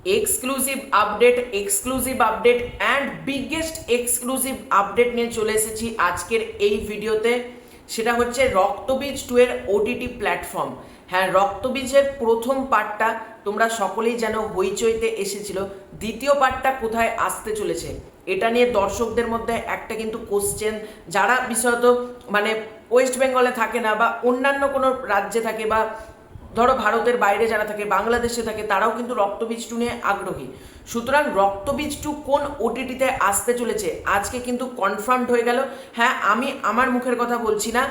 Exclusive update and biggest exclusive update নিয়ে চলে এসেছি আজকের এই ভিডিওতে। সেটা হচ্ছে রক্তবীজ 2 এর ওটিটি প্ল্যাটফর্ম। হ্যাঁ, রক্তবীজের প্রথম পার্টটা তোমরা সকলেই জানো হইচইতে এসেছিল। দ্বিতীয় পার্টটা কোথায় আসতে চলেছে এটা নিয়ে দর্শকদের মধ্যে একটা কিন্তু কোশ্চেন, যারা বিশেষত মানে ওয়েস্ট বেঙ্গলে থাকে না বা অন্যান্য কোনো রাজ্যে থাকে বা ধরো ভারতের বাইরে যারা থাকে, বাংলাদেশে থাকে, তারাও কিন্তু রক্তবীজ 2 নিয়ে আগ্রহী। সুতরাং রক্তবীজ 2 কোন ওটিটিতে আসতে চলেছে আজকে কিন্তু কনফার্মড হয়ে গেল। হ্যাঁ, আমি আমার মুখের কথা বলছি না,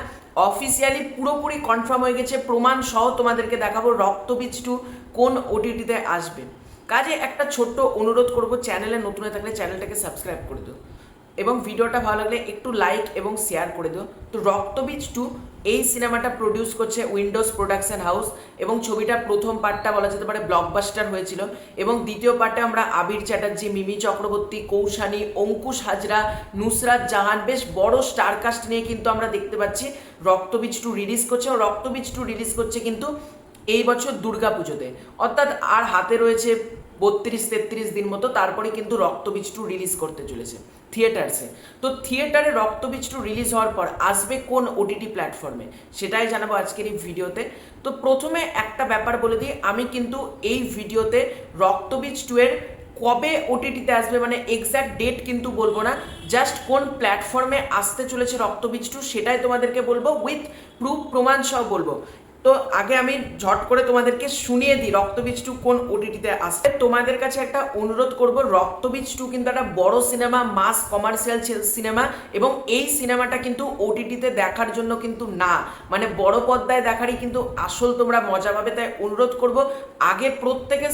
অফিসিয়ালি পুরোপুরি কনফার্ম হয়ে গেছে, প্রমাণ সহ তোমাদেরকে দেখাবো রক্তবীজ 2 কোন ওটিটিতে আসবে। কাজে একটা ছোট্ট অনুরোধ করব, চ্যানেলে নতুন হয়ে থাকলে চ্যানেলটাকে সাবস্ক্রাইব করে দিও এবং ভিডিওটা ভালো লাগলে একটু লাইক এবং শেয়ার করে দিও। তো রক্তবীজ 2 এই সিনেমাটা প্রডিউস করছে উইন্ডোজ প্রোডাকশন হাউস এবং ছবিটার প্রথম পার্টটা বলা যেতে পারে ব্লকবাস্টার হয়েছিল এবং দ্বিতীয় পার্টে আমরা আবির চ্যাটার্জি, মিমি চক্রবর্তী, কৌশানী, অঙ্কুশ হাজরা, নুসরাত জাহান, বেশ বড় স্টারকাস্ট নিয়ে কিন্তু আমরা দেখতে পাচ্ছি রক্তবীজ 2 রিলিজ করছে। রক্তবীজ 2 রিলিজ করছে কিন্তু এই বছর দুর্গাপুজোতে, অর্থাৎ আর হাতে রয়েছে 32-33 দিন মতো, তারপরে কিন্তু রক্তবীজ 2 রিলিজ করতে চলেছে থিয়েটার্সে। তো থিয়েটারে রক্তবীজ 2 রিলিজ হওয়ার পর আসবে কোন ওটিটি প্ল্যাটফর্মে সেটাই জানাবো আজকের এই ভিডিওতে। তো প্রথমে একটা ব্যাপার বলে দিই, আমি কিন্তু এই ভিডিওতে রক্তবীজ 2 এর কবে ওটিটিতে আসবে মানে এক্স্যাক্ট ডেট কিন্তু বলবো না, জাস্ট কোন প্ল্যাটফর্মে আসতে চলেছে রক্তবীজ 2 সেটাই তোমাদেরকে বলবো, উইথ প্রুফ প্রমাণ সহ বলবো। তো আগে আমি ঝট করে তোমাদেরকে শুনিয়ে দিই রক্তবীজ 2 কোন ওটিটিতে আসবে। তোমাদের কাছে একটা অনুরোধ করব, রক্তবীজ 2 কিন্তু একটা বড় সিনেমা, মাস কমার্শিয়াল সিনেমা এবং এই সিনেমাটা কিন্তু ওটিটিতে দেখার জন্য কিন্তু না, মানে বড় পর্দায় দেখারই কিন্তু আসল তোমরা মজা পাবে। তাই অনুরোধ করব, আগে প্রত্যেকে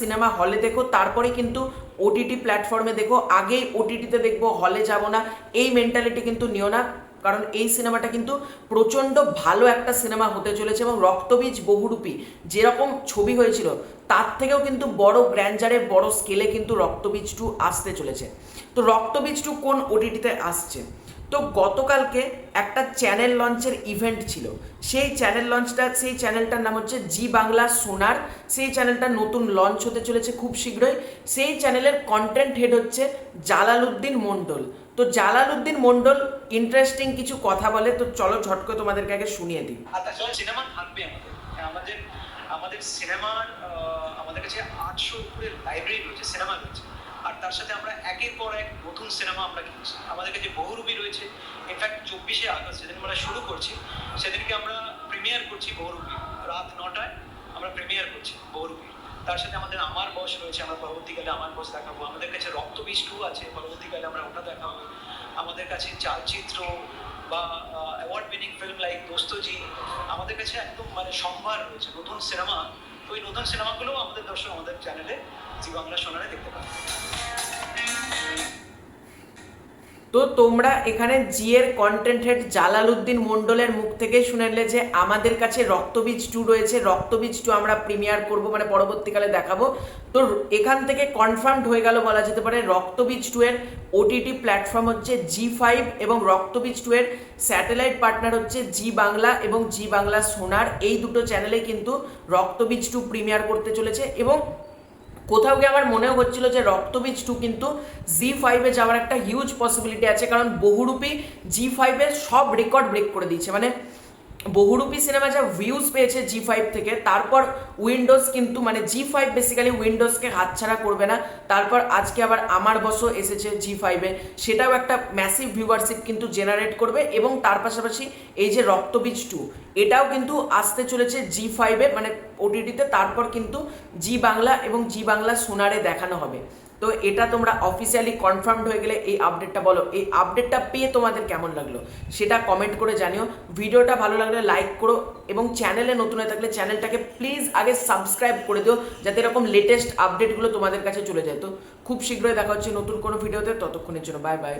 সিনেমা হলে দেখো, তারপরে কিন্তু ওটিটি প্ল্যাটফর্মে দেখো। আগেই ওটিটিতে দেখবো, হলে যাব না, এই মেন্টালিটি কিন্তু নিও না, কারণ এই সিনেমাটা কিন্তু প্রচণ্ড ভালো একটা সিনেমা হতে চলেছে এবং রক্তবীজ বহুরূপী যেরকম ছবি হয়েছিল তার থেকেও কিন্তু বড় গ্র্যান্ডারে, বড় স্কেলে কিন্তু রক্তবীজ 2 আসতে চলেছে। তো রক্তবীজ 2 কোন ওটিটিতে আসছে, তো গতকালকে একটা চ্যানেল লঞ্চের ইভেন্ট ছিল। সেই চ্যানেলটার নাম হচ্ছে জি বাংলা সোনার। সেই চ্যানেলটা নতুন লঞ্চ হতে চলেছে খুব শীঘ্রই। সেই চ্যানেলের কন্টেন্ট হেড হচ্ছে জালালউদ্দিন মণ্ডল। তো জালালউদ্দিন মণ্ডল ইন্টারেস্টিং কিছু কথা বলে, তো চলো ঝট করে তোমাদেরকে আগে শুনিয়ে দিই। সিনেমা থাকবে আমাদের আমাদের সিনেমার আমাদের কাছে 800 উপরে লাইব্রেরি রয়েছে, সিনেমা রয়েছে, আর তার সাথে আমরা একের পর এক নতুন সিনেমা আমরা কিনছি। আমাদের কাছে বহুরূপী রয়েছে। ইনফ্যাক্ট 24শে আগস্ট যেদিন আমরা শুরু করছি সেদিনকে আমরা প্রিমিয়ার করছি বহুরূপী, রাত 9টায় আমরা প্রিমিয়ার করছি বহুরূপী। তার সাথে আমাদের আমার বস রয়েছে, আমরা পরবর্তীকালে আমার বস দেখাবো। আমাদের কাছে রক্তবীজ 2 আছে, পরবর্তীকালে আমরা ওটা দেখাবো। আমাদের কাছে চালচিত্র বা award winning film like Dostojee, আমাদের কাছে একদম মানে সম্ভার রয়েছে নতুন সিনেমা। তো ওই নতুন সিনেমাগুলো আমাদের দর্শক আমাদের চ্যানেলে জি বাংলা সোনারে দেখতে পাবে। তো তোমরা এখানে জি এর কন্টেন্ট হেড জালালউদ্দিন মণ্ডলের মুখ থেকে শুনে নিলে যে আমাদের কাছে রক্তবীজ 2 রয়েছে, রক্তবীজ 2 আমরা প্রিমিয়ার করব, মানে পরবর্তীকালে দেখাবো। তো এখান থেকে কনফার্মড হয়ে গেল বলা যেতে পারে রক্তবীজ 2 এর ওটিটি প্ল্যাটফর্ম হচ্ছে জি5 এবং রক্তবীজ 2 এর স্যাটেলাইট পার্টনার হচ্ছে জি বাংলা এবং জি বাংলা সোনার। এই দুটো চ্যানেলে কিন্তু রক্তবীজ 2 প্রিমিয়ার করতে চলেছে এবং কোথাও গিয়ে আমার মনেও হচ্ছিল যে রক্তবীজ 2 কিন্তু জি5-এ যাওয়ার একটা হিউজ পসিবিলিটি আছে, কারণ বহুরূপী জি5-এর সব রেকর্ড ব্রেক করে দিয়েছে। মানে বহুরূপী সিনেমা যা ভিউজ পেয়েছে জি5 থেকে, তারপর উইন্ডোজ কিন্তু মানে জি5 বেসিক্যালি উইন্ডোজকে হাতছাড়া করবে না। তারপর আজকে আবার আমার বসও এসেছে জি5-এ, সেটাও একটা ম্যাসিভ ভিউয়ারশিপ কিন্তু জেনারেট করবে এবং তার পাশাপাশি এই যে রক্তবীজ 2 এটাও কিন্তু আসতে চলেছে জি5-এ মানে ওটিটিতে, তারপর কিন্তু জি বাংলা এবং জি বাংলা সোনারে দেখানো হবে। তো এটা তোমরা অফিসিয়ালি কনফার্মড হয়ে গেলে এই আপডেটটা বলো, এই আপডেটটা পেয়ে তোমাদের কেমন লাগলো সেটা কমেন্ট করে জানিও। ভিডিওটা ভালো লাগলে লাইক করো এবং চ্যানেলে নতুন হয়ে থাকলে চ্যানেলটাকে প্লিজ আগে সাবস্ক্রাইব করে দিও, যাতে এরকম লেটেস্ট আপডেটগুলো তোমাদের কাছে চলে যায়। তো খুব শীঘ্রই দেখা হচ্ছে নতুন কোনো ভিডিওতে, ততক্ষণের জন্য বাই বাই।